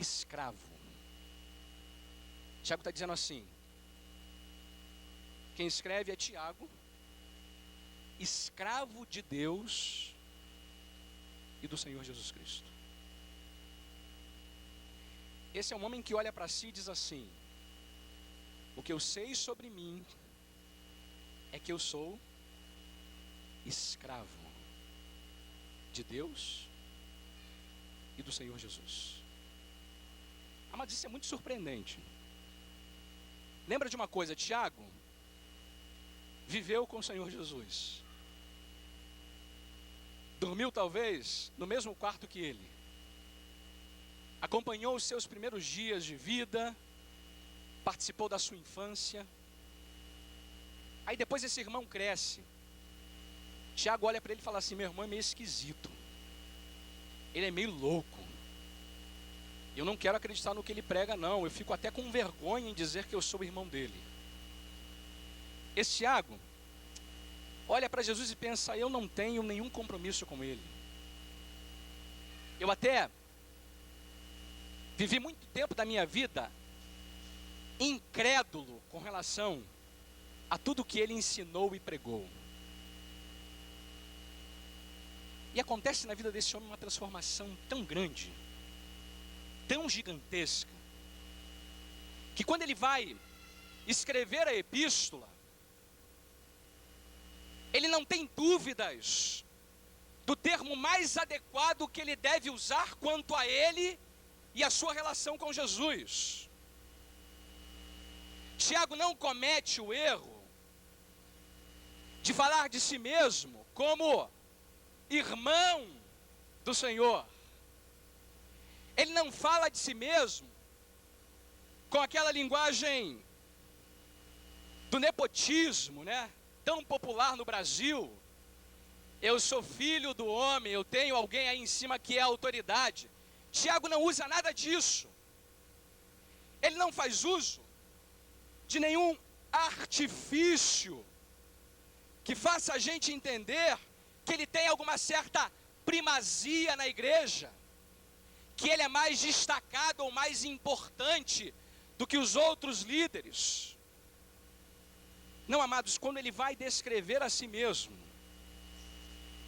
escravo. Tiago está dizendo assim, quem escreve é Tiago, escravo de Deus e do Senhor Jesus Cristo. Esse é um homem que olha para si e diz assim, o que eu sei sobre mim é que eu sou escravo de Deus e do Senhor Jesus. Mas isso é muito surpreendente. Lembra de uma coisa, Tiago viveu com o Senhor Jesus. Dormiu talvez no mesmo quarto que ele. Acompanhou os seus primeiros dias de vida, participou da sua infância. Aí depois esse irmão cresce. Tiago olha para ele e fala assim, meu irmão é meio esquisito. Ele é meio louco. Eu não quero acreditar no que ele prega não. Eu fico até com vergonha em dizer que eu sou o irmão dele. Esse Tiago olha para Jesus e pensa, eu não tenho nenhum compromisso com ele. Eu até vivi muito tempo da minha vida incrédulo com relação a tudo que ele ensinou e pregou. E acontece na vida desse homem uma transformação tão grande, tão gigantesca, que quando ele vai escrever a epístola, ele não tem dúvidas do termo mais adequado que ele deve usar quanto a ele e a sua relação com Jesus. Tiago não comete o erro de falar de si mesmo como irmão do Senhor. Ele não fala de si mesmo com aquela linguagem do nepotismo, né? Tão popular no Brasil. Eu sou filho do homem, eu tenho alguém aí em cima que é autoridade. Tiago não usa nada disso. Ele não faz uso de nenhum artifício que faça a gente entender que ele tem alguma certa primazia na igreja, que ele é mais destacado ou mais importante do que os outros líderes. Não, amados, quando ele vai descrever a si mesmo,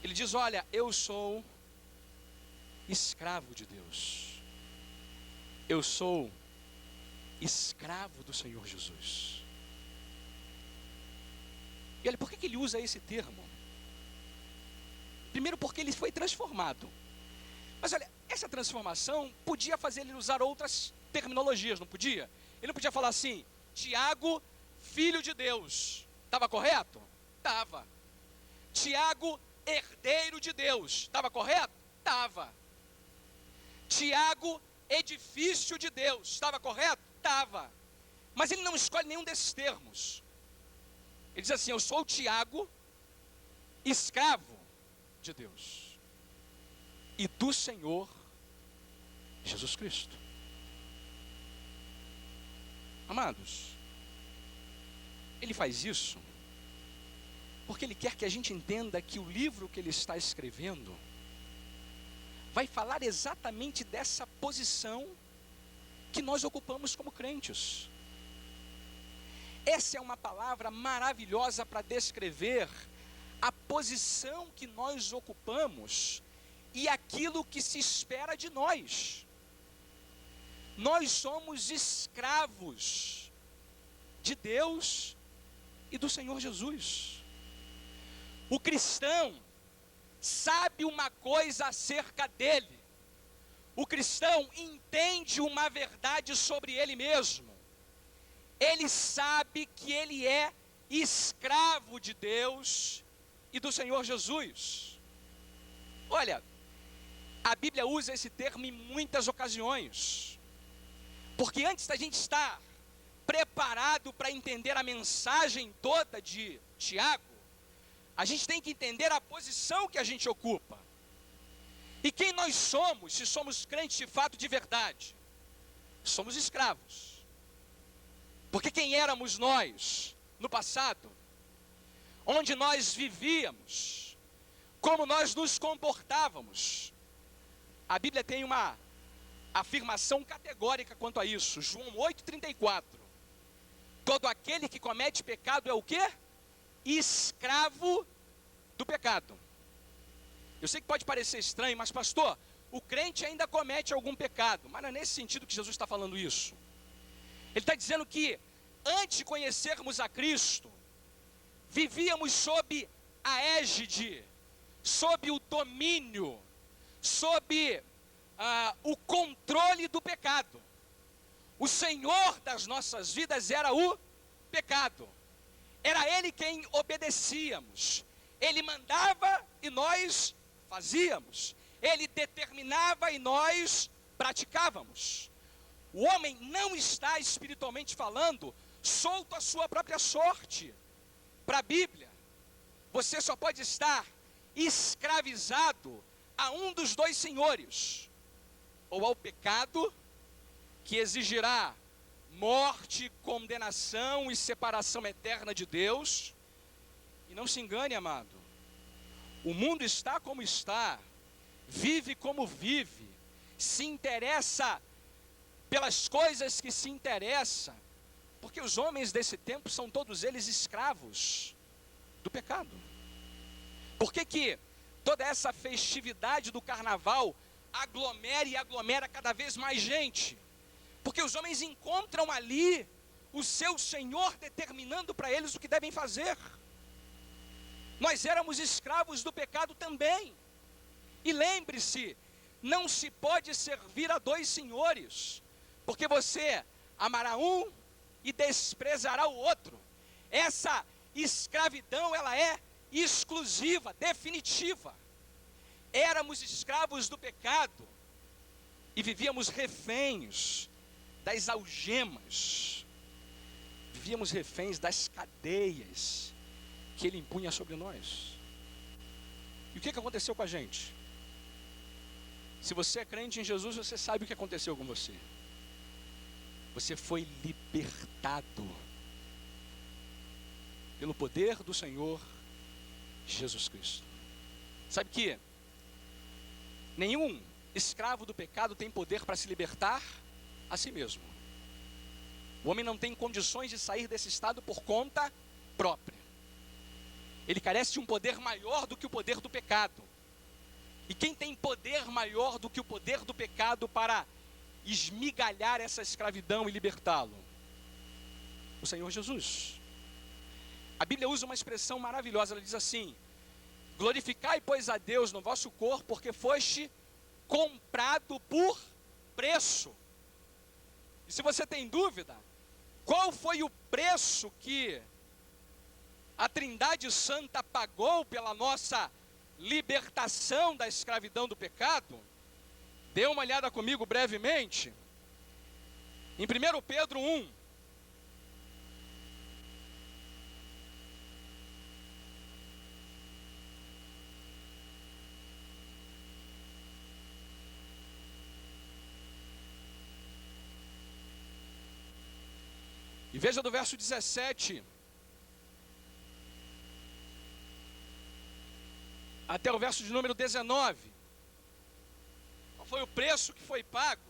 ele diz, olha, eu sou escravo de Deus. Eu sou escravo do Senhor Jesus. E olha, por que ele usa esse termo? Primeiro porque ele foi transformado. Mas olha, essa transformação podia fazer ele usar outras terminologias, não podia? Ele não podia falar assim, Tiago, filho de Deus. Estava correto? Estava. Tiago, herdeiro de Deus. Estava correto? Estava. Tiago, edifício de Deus. Estava correto? Estava. Mas ele não escolhe nenhum desses termos. Ele diz assim, eu sou o Tiago, escravo de Deus e do Senhor Jesus Cristo. Amados, ele faz isso porque ele quer que a gente entenda que o livro que ele está escrevendo vai falar exatamente dessa posição que nós ocupamos como crentes. Essa é uma palavra maravilhosa para descrever a posição que nós ocupamos e aquilo que se espera de nós. Nós somos escravos de Deus e do Senhor Jesus. O cristão sabe uma coisa acerca dele. O cristão entende uma verdade sobre ele mesmo. Ele sabe que ele é escravo de Deus e do Senhor Jesus. Olha, a Bíblia usa esse termo em muitas ocasiões, porque antes da gente estar preparado para entender a mensagem toda de Tiago, a gente tem que entender a posição que a gente ocupa. E quem nós somos, se somos crentes de fato de verdade? Somos escravos. Porque quem éramos nós no passado? Onde nós vivíamos? Como nós nos comportávamos? A Bíblia tem uma afirmação categórica quanto a isso. João 8,34. Todo aquele que comete pecado é o quê? Escravo do pecado. Eu sei que pode parecer estranho, mas pastor, o crente ainda comete algum pecado. Mas não é nesse sentido que Jesus está falando isso. Ele está dizendo que antes de conhecermos a Cristo, vivíamos sob a égide, sob o domínio, sob o controle do pecado. O Senhor das nossas vidas era o pecado. Era Ele quem obedecíamos. Ele mandava e nós fazíamos. Ele determinava e nós praticávamos. O homem não está, espiritualmente falando, solto à sua própria sorte. Para a Bíblia, você só pode estar escravizado a um dos dois senhores, ou ao pecado, que exigirá morte, condenação e separação eterna de Deus. E não se engane, amado, o mundo está como está, vive como vive, se interessa pelas coisas que se interessa, porque os homens desse tempo são todos eles escravos do pecado. Por que toda essa festividade do carnaval aglomera e aglomera cada vez mais gente? Porque os homens encontram ali o seu Senhor determinando para eles o que devem fazer. Nós éramos escravos do pecado também. E lembre-se, não se pode servir a dois senhores, porque você amará um e desprezará o outro. Essa escravidão, ela é exclusiva, definitiva. Éramos escravos do pecado e vivíamos reféns das algemas, vivíamos reféns das cadeias que ele impunha sobre nós. E o que aconteceu com a gente? Se você é crente em Jesus, você sabe o que aconteceu com você. Você foi libertado pelo poder do Senhor Jesus Cristo. Sabe que nenhum escravo do pecado tem poder para se libertar a si mesmo. O homem não tem condições de sair desse estado por conta própria. Ele carece de um poder maior do que o poder do pecado. E quem tem poder maior do que o poder do pecado para esmigalhar essa escravidão e libertá-lo? O Senhor Jesus. A Bíblia usa uma expressão maravilhosa, ela diz assim: glorificai, pois, a Deus no vosso corpo, porque foste comprado por preço. E se você tem dúvida, qual foi o preço que a Trindade Santa pagou pela nossa libertação da escravidão do pecado? Dê uma olhada comigo brevemente, em 1 Pedro 1. E veja do verso 17 até o verso de número 19. Qual foi o preço que foi pago?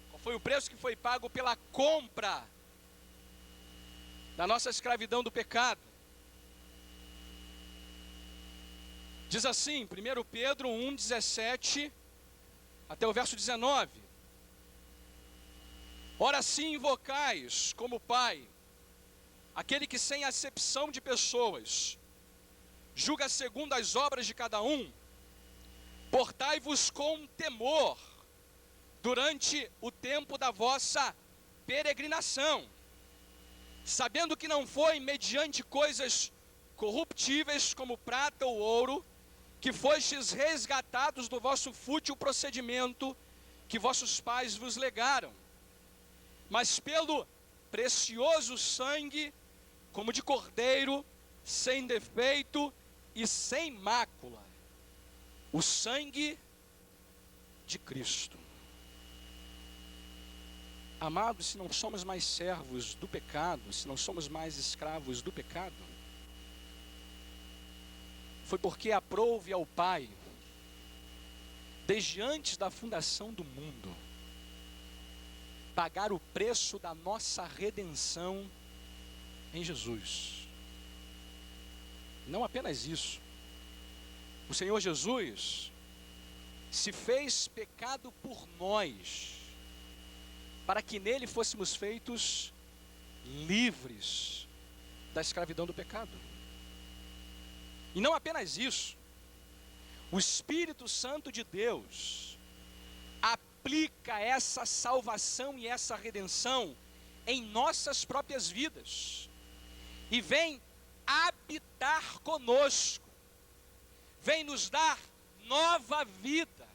Qual foi o preço que foi pago pela compra da nossa escravidão do pecado? Diz assim, 1 Pedro 1, 17 até o verso 19. Ora, sim invocais como Pai aquele que sem acepção de pessoas julga segundo as obras de cada um. Portai-vos com temor durante o tempo da vossa peregrinação, sabendo que não foi mediante coisas corruptíveis como prata ou ouro que fostes resgatados do vosso fútil procedimento que vossos pais vos legaram, mas pelo precioso sangue, como de cordeiro, sem defeito e sem mácula, o sangue de Cristo. Amados, se não somos mais servos do pecado, se não somos mais escravos do pecado, foi porque aprouve ao Pai desde antes da fundação do mundo, pagar o preço da nossa redenção em Jesus. Não apenas isso, o Senhor Jesus se fez pecado por nós, para que nele fôssemos feitos livres da escravidão do pecado. E não apenas isso, o Espírito Santo de Deus aplica essa salvação e essa redenção em nossas próprias vidas e vem habitar conosco, vem nos dar nova vida,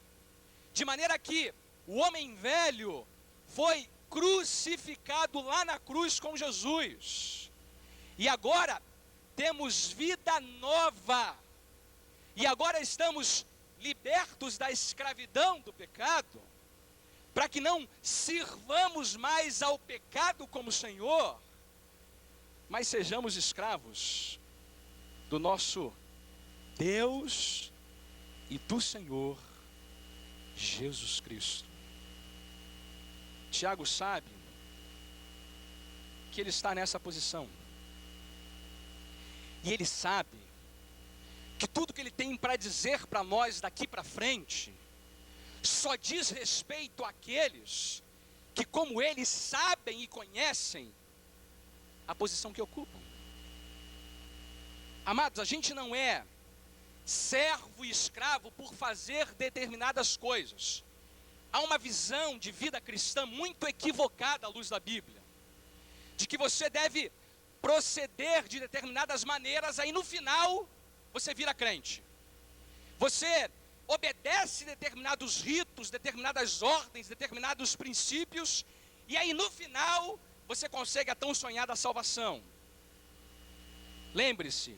de maneira que o homem velho foi crucificado lá na cruz com Jesus, e agora temos vida nova, e agora estamos libertos da escravidão do pecado, para que não sirvamos mais ao pecado como Senhor, mas sejamos escravos do nosso Deus e do Senhor Jesus Cristo. Tiago sabe que ele está nessa posição, e ele sabe que tudo que ele tem para dizer para nós daqui para frente só diz respeito àqueles que, como eles, sabem e conhecem a posição que ocupam. Amados, a gente não é servo e escravo por fazer determinadas coisas. Há uma visão de vida cristã muito equivocada à luz da Bíblia, de que você deve proceder de determinadas maneiras, aí no final você vira crente. Você obedece determinados ritos, determinadas ordens, determinados princípios, e aí no final você consegue a tão sonhada salvação. Lembre-se,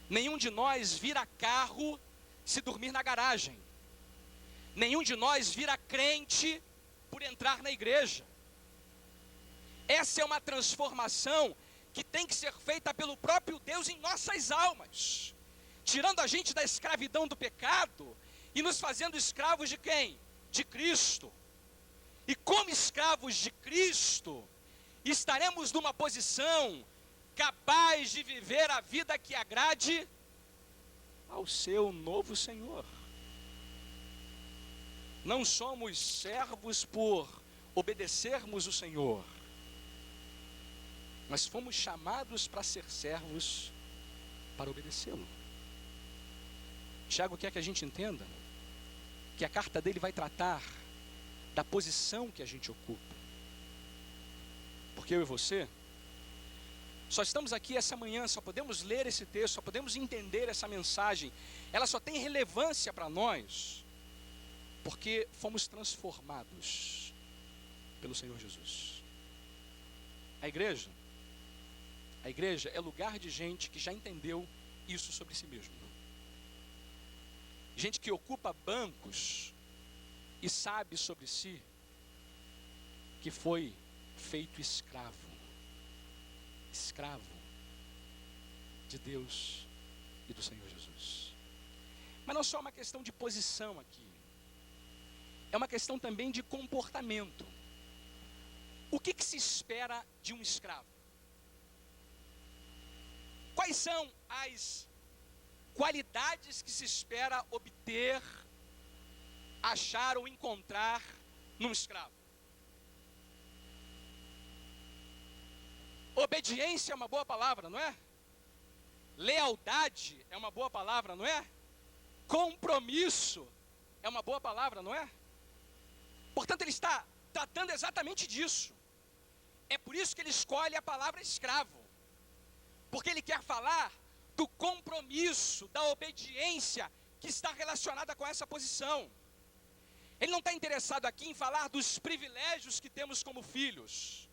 nenhum de nós vira carro se dormir na garagem. Nenhum de nós vira crente por entrar na igreja. Essa é uma transformação que tem que ser feita pelo próprio Deus em nossas almas, tirando a gente da escravidão do pecado e nos fazendo escravos de quem? De Cristo. E como escravos de Cristo, estaremos numa posição capaz de viver a vida que agrade ao seu novo Senhor. Não somos servos por obedecermos o Senhor, mas fomos chamados para ser servos para obedecê-lo. Tiago quer que a gente entenda que a carta dele vai tratar da posição que a gente ocupa. Porque eu e você só estamos aqui essa manhã, só podemos ler esse texto, só podemos entender essa mensagem. Ela só tem relevância para nós porque fomos transformados pelo Senhor Jesus. A igreja é lugar de gente que já entendeu isso sobre si mesmo. Gente que ocupa bancos e sabe sobre si que foi feito escravo de Deus e do Senhor Jesus. Mas não só uma questão de posição aqui, é uma questão também de comportamento. O que se espera de um escravo? Quais são as qualidades que se espera obter, achar ou encontrar num escravo? Obediência é uma boa palavra, não é? Lealdade é uma boa palavra, não é? Compromisso é uma boa palavra, não é? Portanto, ele está tratando exatamente disso. É por isso que ele escolhe a palavra escravo, porque ele quer falar do compromisso, da obediência que está relacionada com essa posição. Ele não está interessado aqui em falar dos privilégios que temos como filhos.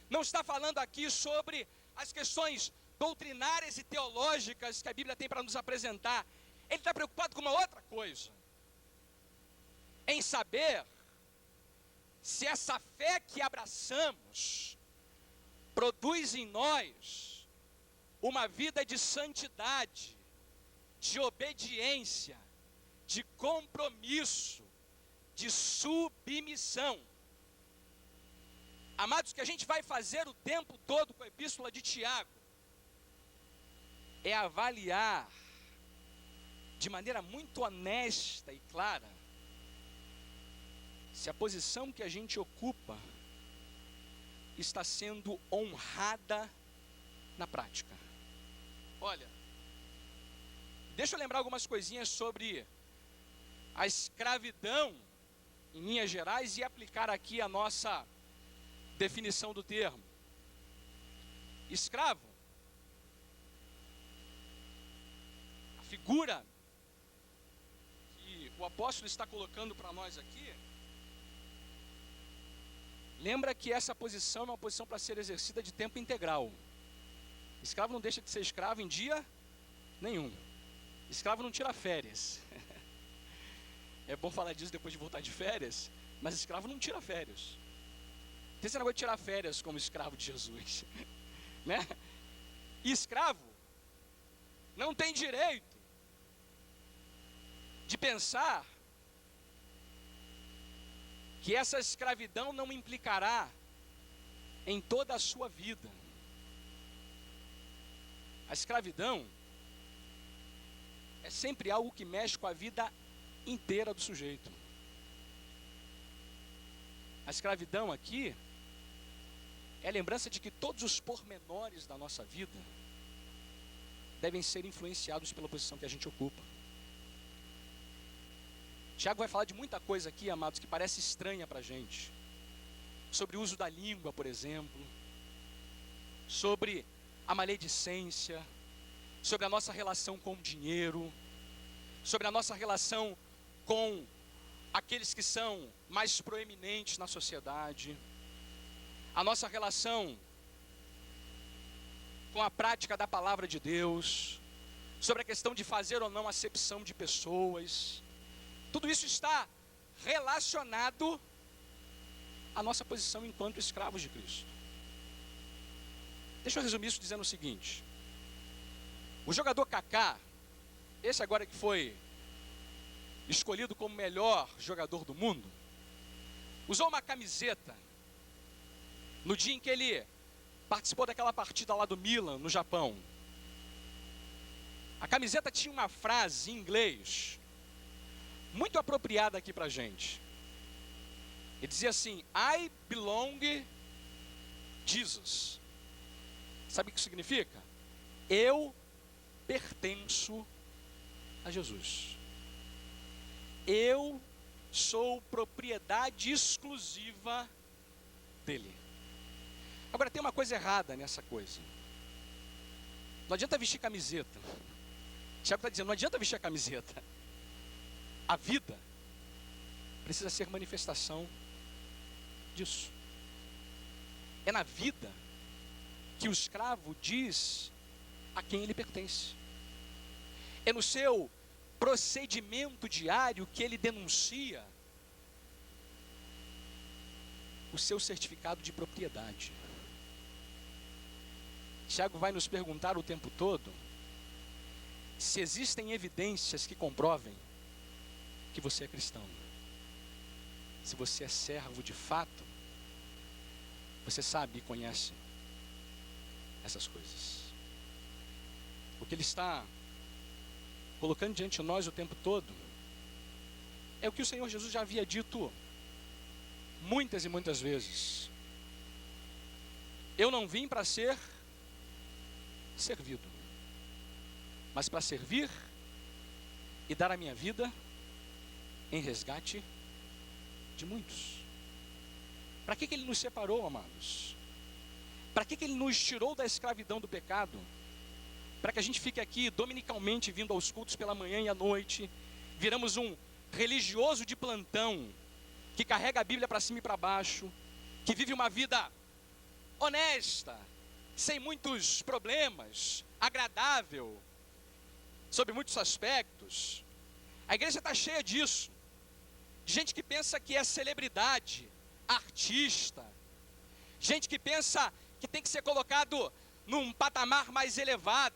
Não está falando aqui sobre as questões doutrinárias e teológicas que a Bíblia tem para nos apresentar. Ele está preocupado com uma outra coisa, em saber se essa fé que abraçamos produz em nós uma vida de santidade, de obediência, de compromisso, de submissão. Amados, o que a gente vai fazer o tempo todo com a epístola de Tiago é avaliar de maneira muito honesta e clara se a posição que a gente ocupa está sendo honrada na prática. Olha, deixa eu lembrar algumas coisinhas sobre a escravidão em linhas gerais e aplicar aqui a nossa definição do termo. Escravo, a figura que o apóstolo está colocando para nós aqui, lembra que essa posição é uma posição para ser exercida de tempo integral. Escravo não deixa de ser escravo em dia nenhum. Escravo não tira férias. É bom falar disso depois de voltar de férias, mas escravo não tira férias. Tem esse negócio de tirar férias como escravo de Jesus, né? E escravo não tem direito de pensar que essa escravidão não implicará em toda a sua vida. A escravidão é sempre algo que mexe com a vida inteira do sujeito. A escravidão aqui é a lembrança de que todos os pormenores da nossa vida devem ser influenciados pela posição que a gente ocupa. Tiago vai falar de muita coisa aqui, amados, que parece estranha para a gente. Sobre o uso da língua, por exemplo. Sobre a maledicência. Sobre a nossa relação com o dinheiro. Sobre a nossa relação com aqueles que são mais proeminentes na sociedade. A nossa relação com a prática da palavra de Deus. Sobre a questão de fazer ou não acepção de pessoas. Tudo isso está relacionado à nossa posição enquanto escravos de Cristo. Deixa eu resumir isso dizendo o seguinte. O jogador Kaká, esse agora que foi escolhido como melhor jogador do mundo, usou uma camiseta no dia em que ele participou daquela partida lá do Milan, no Japão. A camiseta tinha uma frase em inglês muito apropriada aqui pra gente. Ele dizia assim: I belong Jesus. Sabe o que significa? Eu pertenço a Jesus. Eu sou propriedade exclusiva dele. Agora tem uma coisa errada nessa coisa. Não adianta vestir camiseta. Tiago está dizendo, não adianta vestir a camiseta. A vida precisa ser manifestação disso. É na vida que o escravo diz a quem ele pertence. É no seu procedimento diário que ele denuncia o seu certificado de propriedade. Tiago vai nos perguntar o tempo todo se existem evidências que comprovem que você é cristão. Se você é servo de fato, você sabe e conhece essas coisas. O que ele está colocando diante de nós o tempo todo é o que o Senhor Jesus já havia dito muitas e muitas vezes. Eu não vim para ser servido, mas para servir e dar a minha vida em resgate de muitos. Para que ele nos separou, amados? Para que ele nos tirou da escravidão do pecado? Para que a gente fique aqui dominicalmente vindo aos cultos pela manhã e à noite, viramos um religioso de plantão, que carrega a Bíblia para cima e para baixo, que vive uma vida honesta, sem muitos problemas, agradável, sob muitos aspectos. A igreja está cheia disso. Gente que pensa que é celebridade, artista. Gente que pensa que tem que ser colocado num patamar mais elevado.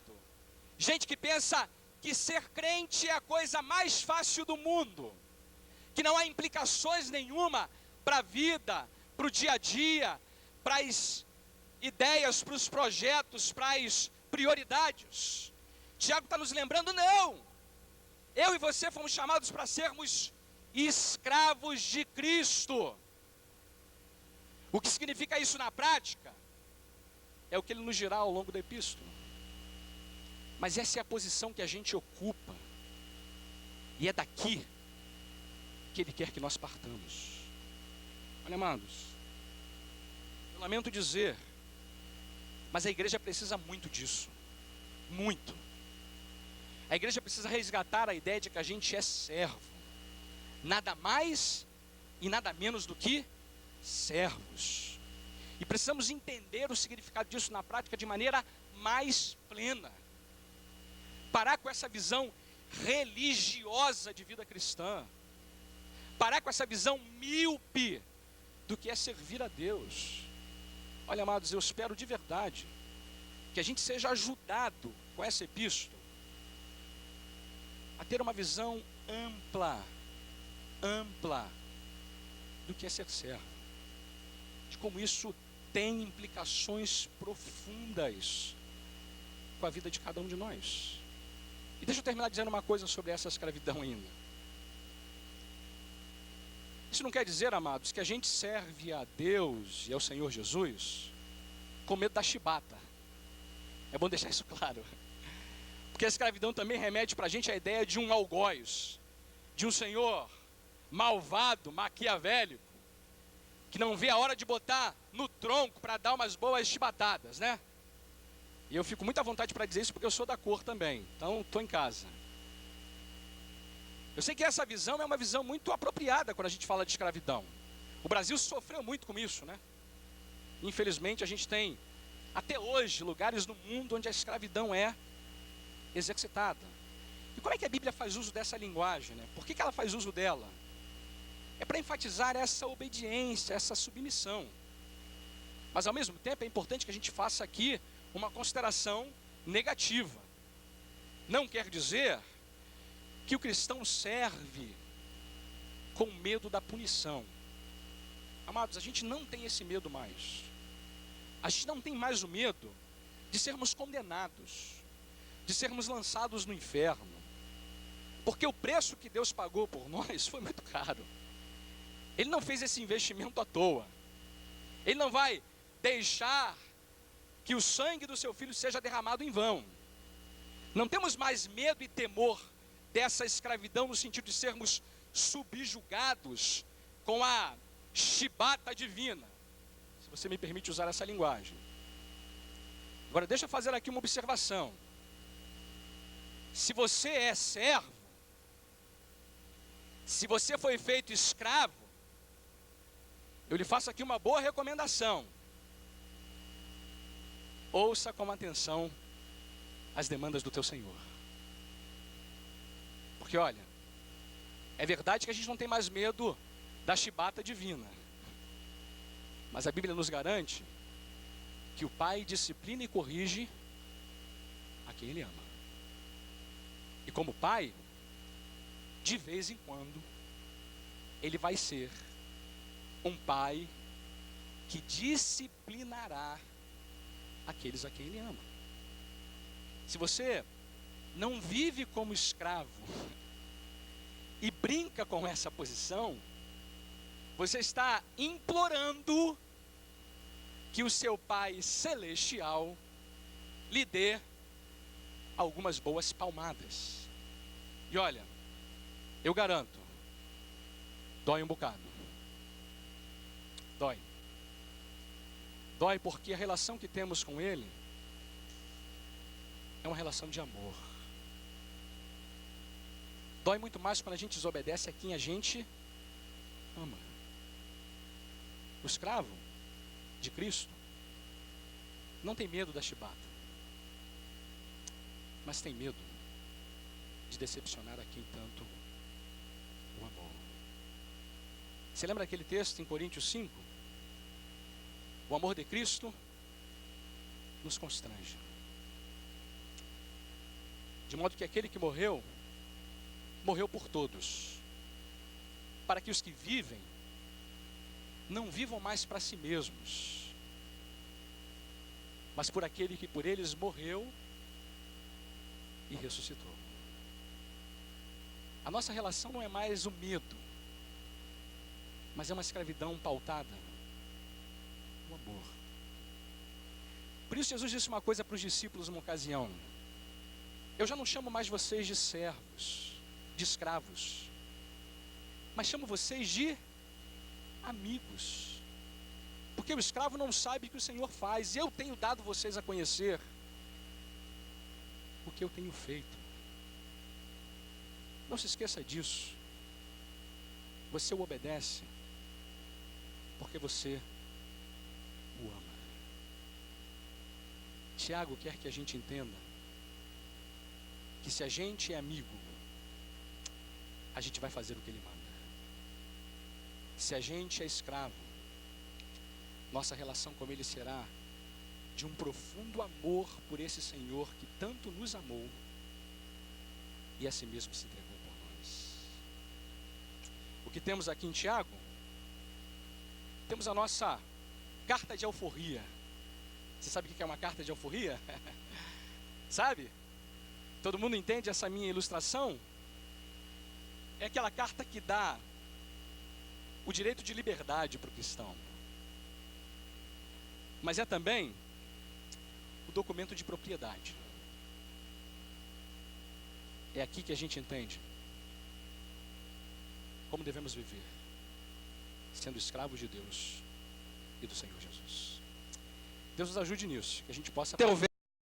Gente que pensa que ser crente é a coisa mais fácil do mundo, que não há implicações nenhuma para a vida, para o dia a dia, para as ideias, para os projetos, para as prioridades. Tiago está nos lembrando, não, eu e você fomos chamados para sermos escravos de Cristo. O que significa isso na prática? É o que ele nos dirá ao longo da epístola. Mas essa é a posição que a gente ocupa, e é daqui que ele quer que nós partamos. Olha, amados, eu lamento dizer, mas a igreja precisa muito disso, muito. A igreja precisa resgatar a ideia de que a gente é servo, nada mais e nada menos do que servos. E precisamos entender o significado disso na prática de maneira mais plena. Parar com essa visão religiosa de vida cristã. Parar com essa visão míope do que é servir a Deus. Olha, amados, eu espero de verdade que a gente seja ajudado com essa epístola a ter uma visão ampla do que é ser servo, de como isso tem implicações profundas com a vida de cada um de nós. E deixa eu terminar dizendo uma coisa sobre essa escravidão ainda. Isso não quer dizer, amados, que a gente serve a Deus e ao Senhor Jesus com medo da chibata. É bom deixar isso claro. Porque a escravidão também remete para a gente a ideia de um algoz, de um senhor malvado, maquiavélico, que não vê a hora de botar no tronco para dar umas boas chibatadas, né? E eu fico muito à vontade para dizer isso porque eu sou da cor também, então estou em casa. Eu sei que essa visão é uma visão muito apropriada quando a gente fala de escravidão. O Brasil sofreu muito com isso, né? Infelizmente a gente tem, até hoje, lugares no mundo onde a escravidão é exercitada. E como é que a Bíblia faz uso dessa linguagem, né? Por que ela faz uso dela? É para enfatizar essa obediência, essa submissão. Mas ao mesmo tempo é importante que a gente faça aqui uma consideração negativa. Não quer dizer que o cristão serve com medo da punição. Amados, a gente não tem esse medo mais. A gente não tem mais o medo de sermos condenados, de sermos lançados no inferno. Porque o preço que Deus pagou por nós foi muito caro. Ele não fez esse investimento à toa. Ele não vai deixar que o sangue do seu filho seja derramado em vão. Não temos mais medo e temor dessa escravidão no sentido de sermos subjugados com a chibata divina, se você me permite usar essa linguagem. Agora deixa eu fazer aqui uma observação. Se você é servo, se você foi feito escravo, eu lhe faço aqui uma boa recomendação. Ouça com atenção as demandas do teu Senhor. Porque olha, é verdade que a gente não tem mais medo da chibata divina. Mas a Bíblia nos garante que o Pai disciplina e corrige a quem Ele ama. E como Pai, de vez em quando, Ele vai ser um Pai que disciplinará aqueles a quem Ele ama. Se você não vive como escravo e brinca com essa posição, você está implorando que o seu Pai Celestial lhe dê algumas boas palmadas. E olha, eu garanto, dói um bocado. Dói. Dói porque a relação que temos com Ele é uma relação de amor. Dói muito mais quando a gente desobedece a quem a gente ama. O escravo de Cristo não tem medo da chibata, mas tem medo de decepcionar a quem tanto o amou. Você lembra aquele texto em Coríntios 5? O amor de Cristo nos constrange. De modo que aquele que morreu, morreu por todos, para que os que vivem não vivam mais para si mesmos, mas por aquele que por eles morreu e ressuscitou. A nossa relação não é mais o medo, mas é uma escravidão pautada no amor. Por isso Jesus disse uma coisa para os discípulos numa ocasião: eu já não chamo mais vocês de servos, de escravos, mas chamo vocês de amigos. Porque o escravo não sabe o que o Senhor faz, e eu tenho dado vocês a conhecer o que eu tenho feito. Não se esqueça disso. Você o obedece porque você o ama. Tiago quer que a gente entenda que se a gente é amigo, a gente vai fazer o que ele manda. Se a gente é escravo, nossa relação com ele será de um profundo amor por esse Senhor que tanto nos amou e a si mesmo se entregou por nós. O que temos aqui em Tiago? Temos a nossa carta de alforria. Você sabe o que é uma carta de alforria? Sabe? Todo mundo entende essa minha ilustração? É aquela carta que dá o direito de liberdade para o cristão. Mas é também o documento de propriedade. É aqui que a gente entende como devemos viver, sendo escravos de Deus e do Senhor Jesus. Deus nos ajude nisso, que a gente possa...